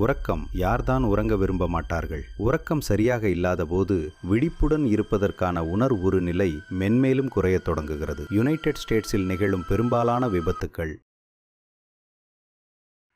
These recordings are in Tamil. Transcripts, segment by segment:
உறக்கம் யார்தான் உறங்க விரும்ப மாட்டார்கள்? உறக்கம் சரியாக இல்லாத போது விழிப்புடன் இருப்பதற்கான உணர்வுறு நிலை மென்மேலும் குறையத் தொடங்குகிறது. யுனைடெட் ஸ்டேட்ஸில் நிகழும் பெரும்பாலான விபத்துக்கள்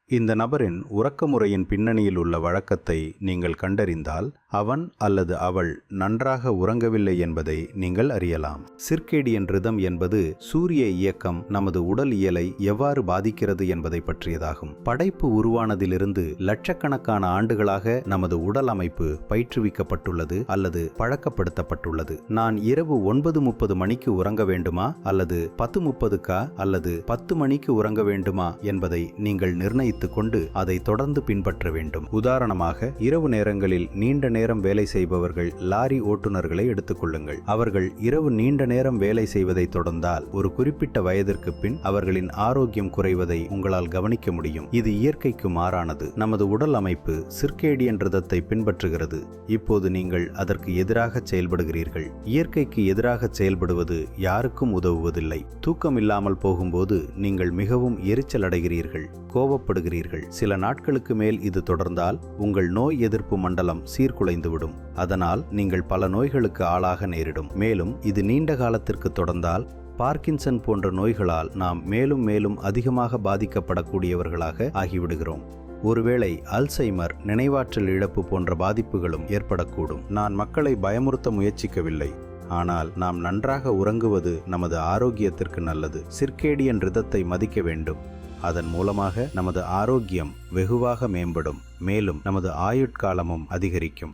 இந்த நபரின் உறக்க முறையின் பின்னணியில் உள்ள வழக்கத்தை நீங்கள் கண்டறிந்தால் அவன் அல்லது அவள் நன்றாக உறங்கவில்லை என்பதை நீங்கள் அறியலாம். சிர்கேடியன் ரிதம் என்பது சூரிய இயக்கம் நமது உடல் இயலை எவ்வாறு பாதிக்கிறது என்பதை பற்றியதாகும். படைப்பு உருவானதிலிருந்து லட்சக்கணக்கான ஆண்டுகளாக நமது உடல் அமைப்பு பயிற்றுவிக்கப்பட்டுள்ளது அல்லது பழக்கப்படுத்தப்பட்டுள்ளது. நான் இரவு 9:30 மணிக்கு உறங்க வேண்டுமா அல்லது 10:30 அல்லது 10 மணிக்கு உறங்க வேண்டுமா என்பதை நீங்கள் நிர்ணயித்து கொண்டு அதை தொடர்ந்து பின்பற்ற வேண்டும். உதாரணமாக, இரவு நேரங்களில் நீண்ட நேரம் வேலை செய்பவர்கள் லாரி ஓட்டுநர்களை எடுத்துக்கொள்ளுங்கள். அவர்கள் இரவு நீண்ட நேரம் வேலை செய்வதை தொடர்ந்தால் ஒரு குறிப்பிட்ட வயதிற்கு பின் அவர்களின் ஆரோக்கியம் குறைவதை உங்களால் கவனிக்க முடியும். இது இயற்கைக்கு மாறானது. நமது உடல் அமைப்பு சிர்கேடியன் ரிதத்தை பின்பற்றுகிறது. இப்போது நீங்கள் அதற்கு எதிராக செயல்படுகிறீர்கள். இயற்கைக்கு எதிராக செயல்படுவது யாருக்கும் உதவுவதில்லை. தூக்கம் இல்லாமல் போகும்போது நீங்கள் மிகவும் எரிச்சல் அடைகிறீர்கள், கோபப்படுகிறீர்கள். சில நாட்களுக்கு மேல் இது தொடர்ந்தால் உங்கள் நோய் எதிர்ப்பு மண்டலம் சீர்குலைந்துவிடும். அதனால் நீங்கள் பல நோய்களுக்கு ஆளாக நேரிடும். மேலும் இது நீண்ட காலத்திற்கு தொடர்ந்தால் பார்க்கின்சன் போன்ற நோய்களால் நாம் மேலும் மேலும் அதிகமாக பாதிக்கப்படக்கூடியவர்களாக ஆகிவிடுகிறோம். ஒருவேளை அல்சைமர், நினைவாற்றல் இழப்பு போன்ற பாதிப்புகளும் ஏற்படக்கூடும். நான் மக்களை பயமுறுத்த முயற்சிக்கவில்லை. ஆனால் நாம் நன்றாக உறங்குவது நமது ஆரோக்கியத்திற்கு நல்லது. சிர்கேடியன் ரிதத்தை மதிக்க வேண்டும். அதன் மூலமாக நமது ஆரோக்கியம் வெகுவாக மேம்படும். மேலும் நமது ஆயுட்காலமும் அதிகரிக்கும்.